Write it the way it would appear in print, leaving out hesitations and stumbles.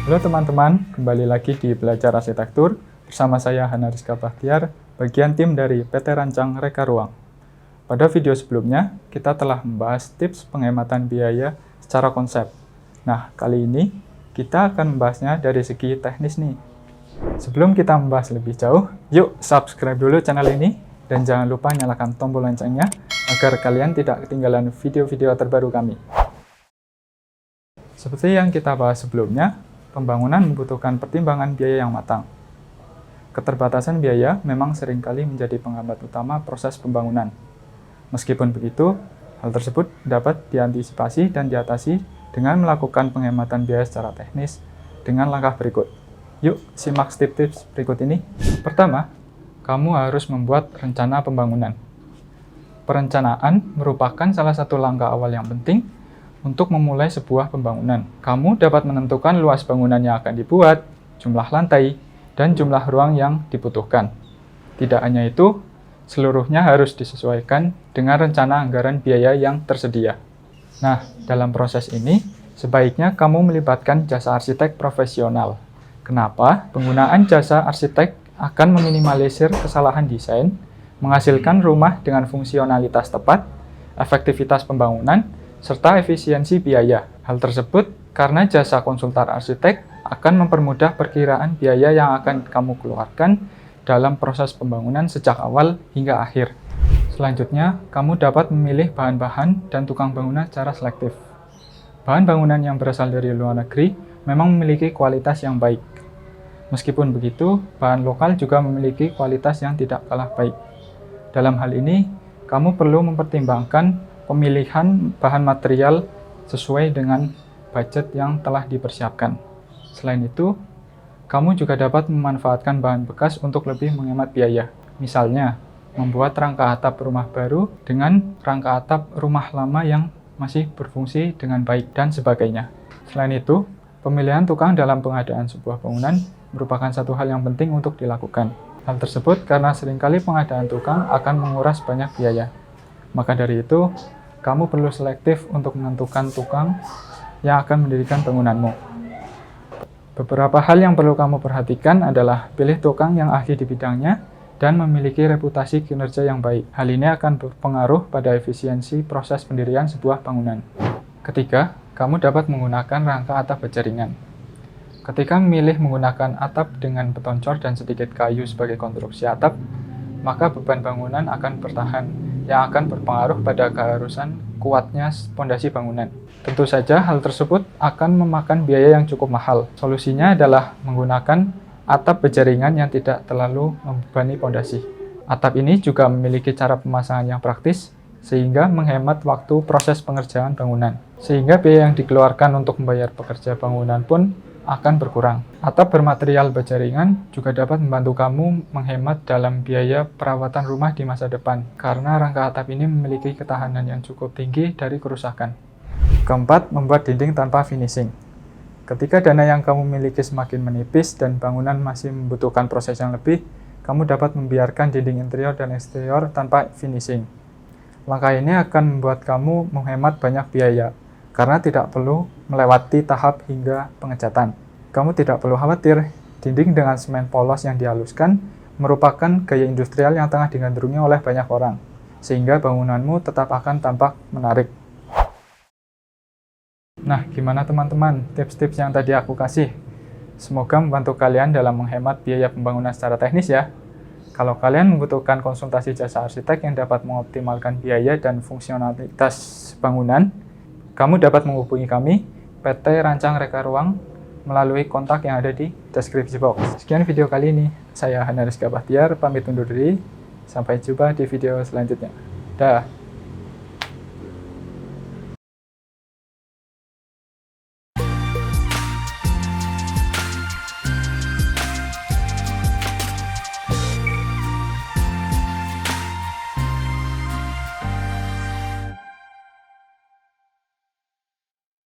Halo teman-teman, kembali lagi di Belajar Arsitektur bersama saya Hana Rizka Bahtiar, bagian tim dari PT Rancang Reka Ruang. Pada video sebelumnya, kita telah membahas tips penghematan biaya secara konsep. Nah, kali ini kita akan membahasnya dari segi teknis nih. Sebelum kita membahas lebih jauh, yuk subscribe dulu channel ini dan jangan lupa nyalakan tombol loncengnya agar kalian tidak ketinggalan video-video terbaru kami. Seperti yang kita bahas sebelumnya, pembangunan membutuhkan pertimbangan biaya yang matang. Keterbatasan biaya memang seringkali menjadi penghambat utama proses pembangunan. Meskipun begitu, hal tersebut dapat diantisipasi dan diatasi dengan melakukan penghematan biaya secara teknis dengan langkah berikut. Yuk, simak tips-tips berikut ini. Pertama, kamu harus membuat rencana pembangunan. Perencanaan merupakan salah satu langkah awal yang penting untuk memulai sebuah pembangunan. Kamu dapat menentukan luas bangunan yang akan dibuat, jumlah lantai, dan jumlah ruang yang dibutuhkan. Tidak hanya itu, seluruhnya harus disesuaikan dengan rencana anggaran biaya yang tersedia. Nah, dalam proses ini, sebaiknya kamu melibatkan jasa arsitek profesional. Kenapa? Penggunaan jasa arsitek akan meminimalisir kesalahan desain, menghasilkan rumah dengan fungsionalitas tepat, efektivitas pembangunan, serta efisiensi biaya. Hal tersebut karena jasa konsultan arsitek akan mempermudah perkiraan biaya yang akan kamu keluarkan dalam proses pembangunan sejak awal hingga akhir. Selanjutnya, kamu dapat memilih bahan-bahan dan tukang bangunan secara selektif. Bahan bangunan yang berasal dari luar negeri memang memiliki kualitas yang baik. Meskipun begitu, bahan lokal juga memiliki kualitas yang tidak kalah baik. Dalam hal ini, kamu perlu mempertimbangkan pemilihan bahan material sesuai dengan budget yang telah dipersiapkan. Selain itu, kamu juga dapat memanfaatkan bahan bekas untuk lebih menghemat biaya. Misalnya, membuat rangka atap rumah baru dengan rangka atap rumah lama yang masih berfungsi dengan baik, dan sebagainya. Selain itu, pemilihan tukang dalam pengadaan sebuah bangunan merupakan satu hal yang penting untuk dilakukan. Hal tersebut karena seringkali pengadaan tukang akan menguras banyak biaya. Maka dari itu, kamu perlu selektif untuk menentukan tukang yang akan mendirikan bangunanmu. Beberapa hal yang perlu kamu perhatikan adalah pilih tukang yang ahli di bidangnya dan memiliki reputasi kinerja yang baik. Hal ini akan berpengaruh pada efisiensi proses pendirian sebuah bangunan. Ketiga, kamu dapat menggunakan rangka atap baja ringan. Ketika memilih menggunakan atap dengan beton cor dan sedikit kayu sebagai konstruksi atap, maka beban bangunan akan bertahan, yang akan berpengaruh pada keharusan kuatnya fondasi bangunan. Tentu saja hal tersebut akan memakan biaya yang cukup mahal. Solusinya adalah menggunakan atap baja ringan yang tidak terlalu membebani fondasi. Atap ini juga memiliki cara pemasangan yang praktis, sehingga menghemat waktu proses pengerjaan bangunan. Sehingga biaya yang dikeluarkan untuk membayar pekerja bangunan pun akan berkurang. Atap bermaterial baja ringan juga dapat membantu kamu menghemat dalam biaya perawatan rumah di masa depan, karena rangka atap ini memiliki ketahanan yang cukup tinggi dari kerusakan. Keempat, membuat dinding tanpa finishing. Ketika dana yang kamu miliki semakin menipis dan bangunan masih membutuhkan proses yang lebih, kamu dapat membiarkan dinding interior dan eksterior tanpa finishing. Langkah ini akan membuat kamu menghemat banyak biaya, karena tidak perlu melewati tahap hingga pengecatan. Kamu tidak perlu khawatir, dinding dengan semen polos yang dihaluskan merupakan gaya industrial yang tengah digandrungi oleh banyak orang, sehingga bangunanmu tetap akan tampak menarik. Nah, gimana teman-teman tips-tips yang tadi aku kasih? Semoga membantu kalian dalam menghemat biaya pembangunan secara teknis ya. Kalau kalian membutuhkan konsultasi jasa arsitek yang dapat mengoptimalkan biaya dan fungsionalitas bangunan, kamu dapat menghubungi kami, PT Rancang Reka Ruang, melalui kontak yang ada di deskripsi box. Sekian video kali ini. Saya Hana Rizka Bahtiar, pamit undur diri. Sampai jumpa di video selanjutnya. Dah.